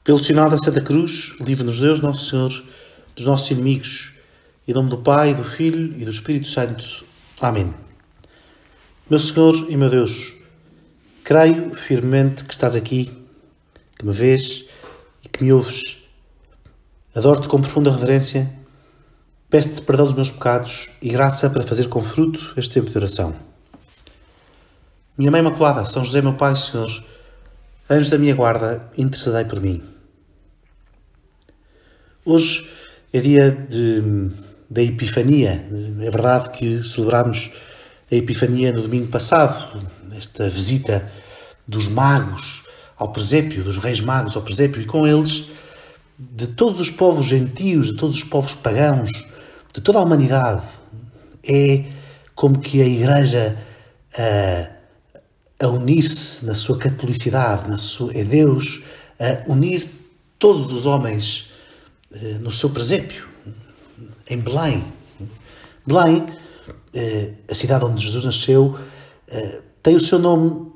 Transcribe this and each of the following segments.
Pelo sinal da Santa Cruz, livre-nos Deus, Nosso Senhor, dos nossos inimigos. Em nome do Pai, do Filho e do Espírito Santo. Amém. Meu Senhor e meu Deus, creio firmemente que estás aqui, que me vês e que me ouves. Adoro-te com profunda reverência. Peço-te perdão dos meus pecados e graça para fazer com fruto este tempo de oração. Minha Mãe Imaculada, São José, meu Pai, Senhor, anjos da minha guarda, intercedei por mim. Hoje é dia da Epifania. É verdade que celebramos a Epifania no domingo passado, esta visita dos magos ao presépio, dos reis magos ao presépio, e com eles de todos os povos gentios, de todos os povos pagãos, de toda a humanidade. É como que a Igreja a unir-se na sua catolicidade, é Deus a unir todos os homens no seu presépio, em Belém. Belém, a cidade onde Jesus nasceu, tem o seu nome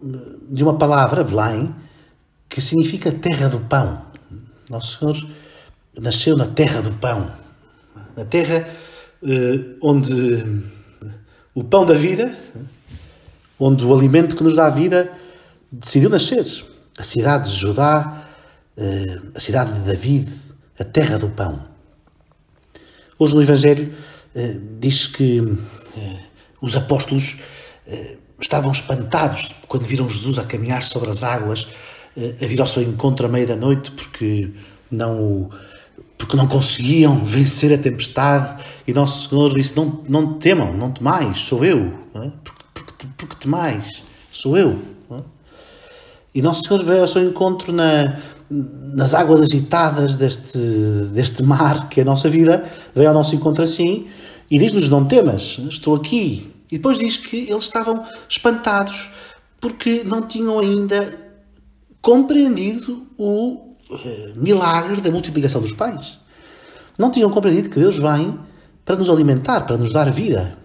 de uma palavra, Belém, que significa terra do pão. Nosso Senhor nasceu na terra do pão, na terra onde o pão da vida, onde o alimento que nos dá a vida decidiu nascer. A cidade de Judá, a cidade de David, a terra do pão. Hoje no Evangelho diz que os apóstolos estavam espantados quando viram Jesus a caminhar sobre as águas, a vir ao seu encontro à meia da noite, porque não conseguiam vencer a tempestade. E Nosso Senhor disse: não temam, não temais, sou eu. Não é? Porque temais, sou eu. Não é? E Nosso Senhor veio ao seu encontro nas águas agitadas deste mar, que é a nossa vida, veio ao nosso encontro assim, e diz-nos: não temas, estou aqui. E depois diz que eles estavam espantados, porque não tinham ainda compreendido o milagre da multiplicação dos pães. Não tinham compreendido que Deus vem para nos alimentar, para nos dar vida,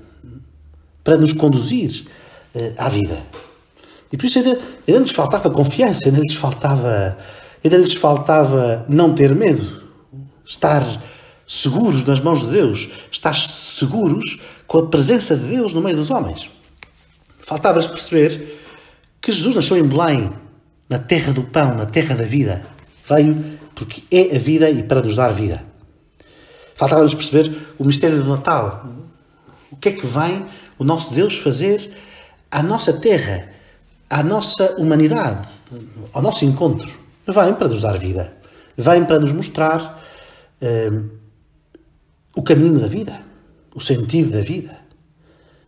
para nos conduzir à vida. E por isso ainda lhes faltava confiança, ainda lhes faltava não ter medo, estar seguros nas mãos de Deus, estar seguros com a presença de Deus no meio dos homens. Faltava-lhes perceber que Jesus nasceu em Belém, na terra do pão, na terra da vida. Veio porque é a vida e para nos dar vida. Faltava-lhes perceber o mistério do Natal. O que é que vem o nosso Deus fazer à nossa terra, à nossa humanidade, ao nosso encontro? Vem para nos dar vida. Vem para nos mostrar o caminho da vida, o sentido da vida,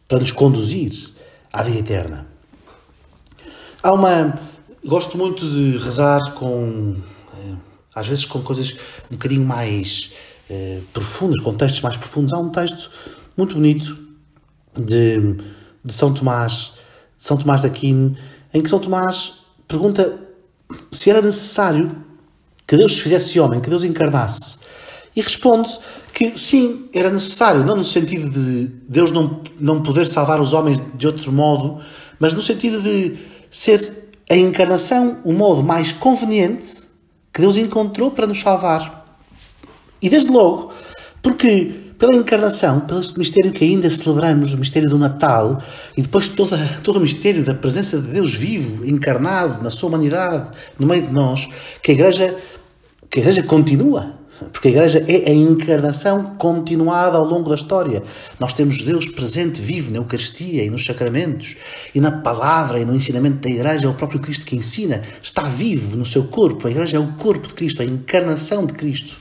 para nos conduzir à vida eterna. Gosto muito de rezar às vezes com coisas um bocadinho mais profundas, com textos mais profundos. Há um texto muito bonito de São Tomás de Aquino, em que São Tomás pergunta se era necessário que Deus se fizesse homem, que Deus encarnasse. E responde que sim, era necessário, não no sentido de Deus não poder salvar os homens de outro modo, mas no sentido de ser a encarnação o modo mais conveniente que Deus encontrou para nos salvar. E desde logo, porque pela encarnação, pelo este mistério que ainda celebramos, o mistério do Natal, e depois todo o mistério da presença de Deus vivo, encarnado na sua humanidade, no meio de nós, que a Igreja continua. Porque a Igreja é a encarnação continuada ao longo da história. Nós temos Deus presente, vivo na Eucaristia e nos sacramentos, e na palavra e no ensinamento da Igreja. É o próprio Cristo que ensina, está vivo no seu corpo. A Igreja é o corpo de Cristo, a encarnação de Cristo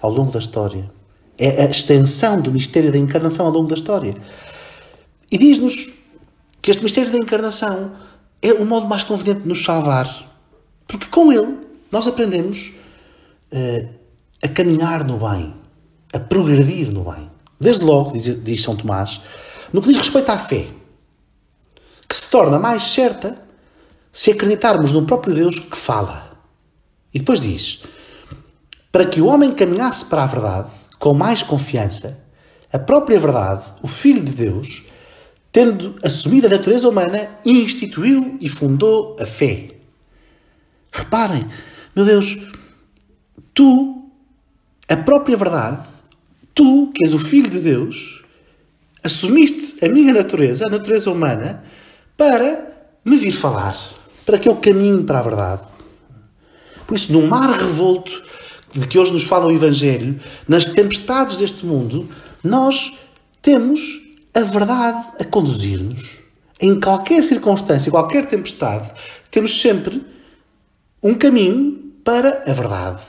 ao longo da história. É a extensão do mistério da encarnação ao longo da história. E diz-nos que este mistério da encarnação é o modo mais conveniente de nos salvar. Porque com ele nós aprendemos a caminhar no bem, a progredir no bem. Desde logo, diz São Tomás, no que diz respeito à fé, que se torna mais certa se acreditarmos no próprio Deus que fala. E depois diz: para que o homem caminhasse para a verdade com mais confiança, a própria verdade, o Filho de Deus, tendo assumido a natureza humana, instituiu e fundou a fé. Reparem, meu Deus, tu, a própria verdade, tu, que és o Filho de Deus, assumiste a minha natureza, a natureza humana, para me vir falar, para que eu caminhe para a verdade. Por isso, no mar revolto de que hoje nos fala o Evangelho, nas tempestades deste mundo, nós temos a verdade a conduzir-nos. Em qualquer circunstância, qualquer tempestade, temos sempre um caminho para a verdade.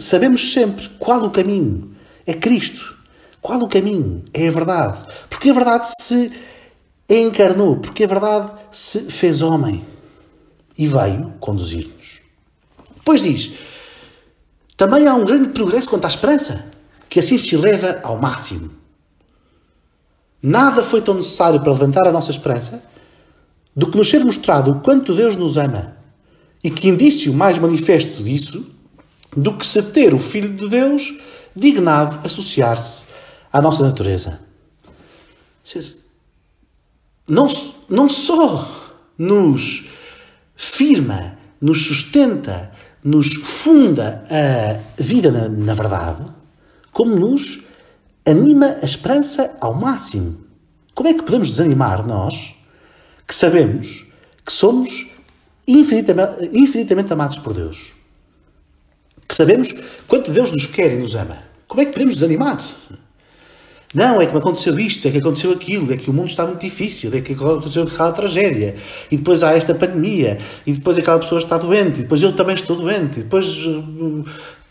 Sabemos sempre qual o caminho. É Cristo. Qual o caminho? É a verdade. Porque a verdade se encarnou, porque a verdade se fez homem e veio conduzir-nos. Depois diz, também há um grande progresso quanto à esperança, que assim se eleva ao máximo. Nada foi tão necessário para levantar a nossa esperança do que nos ser mostrado o quanto Deus nos ama. E que indício mais manifesto disso do que se ter o Filho de Deus dignado associar-se à nossa natureza. Não só nos firma, nos sustenta, nos funda a vida na verdade, como nos anima a esperança ao máximo. Como é que podemos desanimar nós, que sabemos que somos infinitamente amados por Deus? Que sabemos quanto Deus nos quer e nos ama. Como é que podemos desanimar? Não, é que me aconteceu isto, é que aconteceu aquilo, é que o mundo está muito difícil, é que aconteceu aquela tragédia, e depois há esta pandemia, e depois aquela pessoa está doente, e depois eu também estou doente, e depois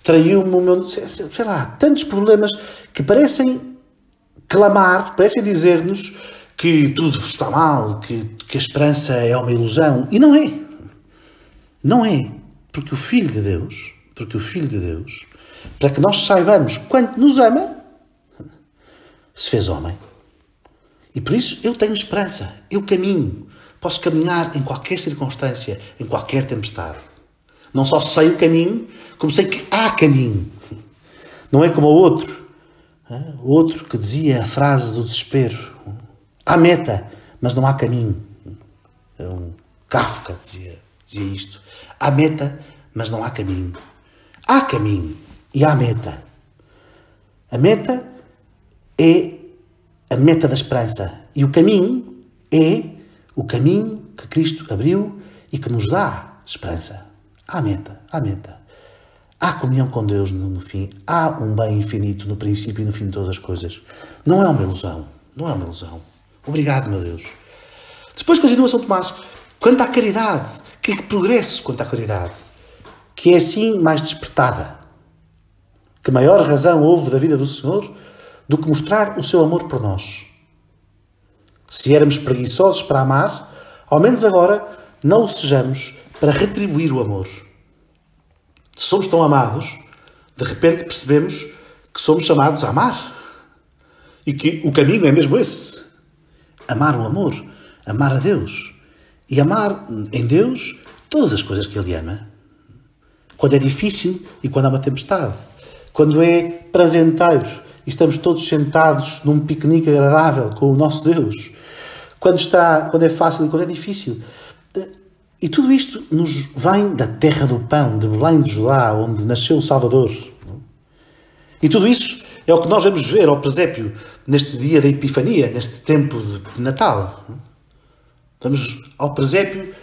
traiu-me o meu... Sei lá, tantos problemas que parecem clamar, parecem dizer-nos que tudo está mal, que a esperança é uma ilusão. E não é. Não é. Porque o Filho de Deus, para que nós saibamos quanto nos ama, se fez homem. E por isso eu tenho esperança. Eu caminho. Posso caminhar em qualquer circunstância, em qualquer tempestade. Não só sei o caminho, como sei que há caminho. Não é como o outro que dizia a frase do desespero. Há meta, mas não há caminho. Era um Kafka dizia isto. Há meta, mas não há caminho. Há caminho e há meta. A meta é a meta da esperança. E o caminho é o caminho que Cristo abriu e que nos dá esperança. Há meta, há meta. Há comunhão com Deus no fim. Há um bem infinito no princípio e no fim de todas as coisas. Não é uma ilusão. Não é uma ilusão. Obrigado, meu Deus. Depois continua São Tomás. Quanto à caridade, que progresso quanto à caridade, que é assim mais despertada. Que maior razão houve da vida do Senhor do que mostrar o seu amor por nós. Se éramos preguiçosos para amar, ao menos agora não o sejamos para retribuir o amor. Se somos tão amados, de repente percebemos que somos chamados a amar. E que o caminho é mesmo esse. Amar o amor, amar a Deus. E amar em Deus todas as coisas que Ele ama. Quando é difícil e quando há uma tempestade. Quando é prazenteiro e estamos todos sentados num piquenique agradável com o nosso Deus. Quando é fácil e quando é difícil. E tudo isto nos vem da terra do pão, de Belém de Judá, onde nasceu o Salvador. E tudo isso é o que nós vamos ver ao presépio neste dia da Epifania, neste tempo de Natal. Vamos ao presépio,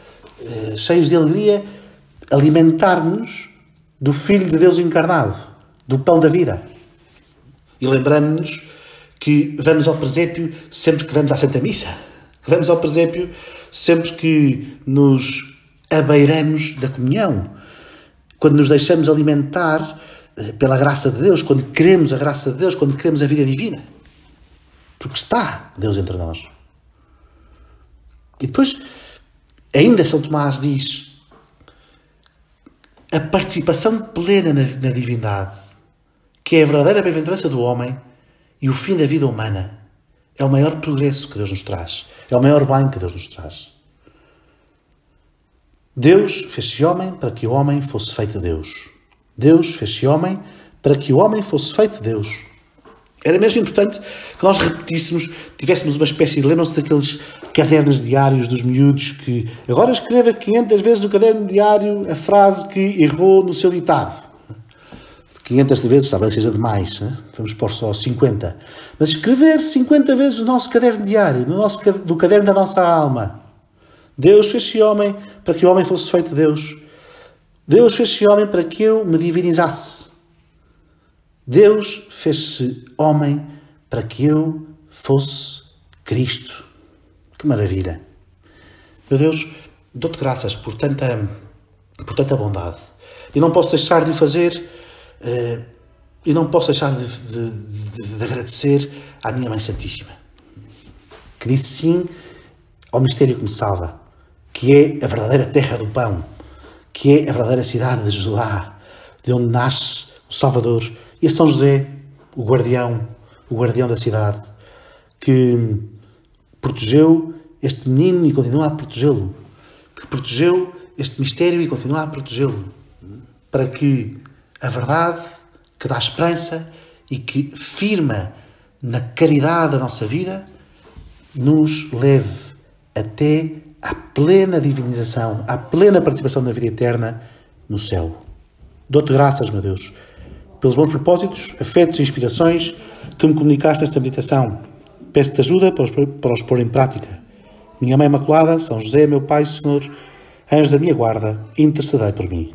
cheios de alegria, alimentar-nos do Filho de Deus encarnado, do pão da vida. E lembramos-nos que vamos ao presépio sempre que vamos à Santa Missa. Que vamos ao presépio sempre que nos abeiramos da comunhão. Quando nos deixamos alimentar pela graça de Deus, quando queremos a graça de Deus, quando queremos a vida divina. Porque está Deus entre nós. E depois, ainda São Tomás diz a participação plena na divindade, que é a verdadeira bem-aventurança do homem e o fim da vida humana. É o maior progresso que Deus nos traz. É o maior bem que Deus nos traz. Deus fez-se homem para que o homem fosse feito Deus. Deus fez-se homem para que o homem fosse feito Deus. Era mesmo importante que nós repetíssemos, tivéssemos uma espécie de... Lembram-se daqueles cadernos diários dos miúdos que agora escreva 500 vezes no caderno diário a frase que errou no seu ditado. 500 vezes, talvez seja demais, né? Vamos pôr só 50. Mas escrever 50 vezes o nosso caderno diário, no caderno da nossa alma. Deus fez-se homem para que o homem fosse feito Deus. Deus fez-se homem para que eu me divinizasse. Deus fez-se homem para que eu fosse Cristo. Que maravilha! Meu Deus, dou-te graças por tanta bondade. E não posso deixar de o fazer, e não posso deixar de agradecer à minha Mãe Santíssima, que disse sim ao mistério que me salva, que é a verdadeira terra do pão, que é a verdadeira cidade de Judá, de onde nasce o Salvador, e a São José, o guardião da cidade, que protegeu este menino e continua a protegê-lo, que protegeu este mistério e continua a protegê-lo, para que a verdade que dá esperança e que firma na caridade da nossa vida nos leve até à plena divinização, à plena participação na vida eterna no céu. Dou-te graças, meu Deus, pelos bons propósitos, afetos e inspirações que me comunicaste nesta meditação. Peço-te ajuda para os pôr em prática. Minha Mãe Imaculada, São José, meu Pai, Senhor, anjo da minha guarda, intercedei por mim.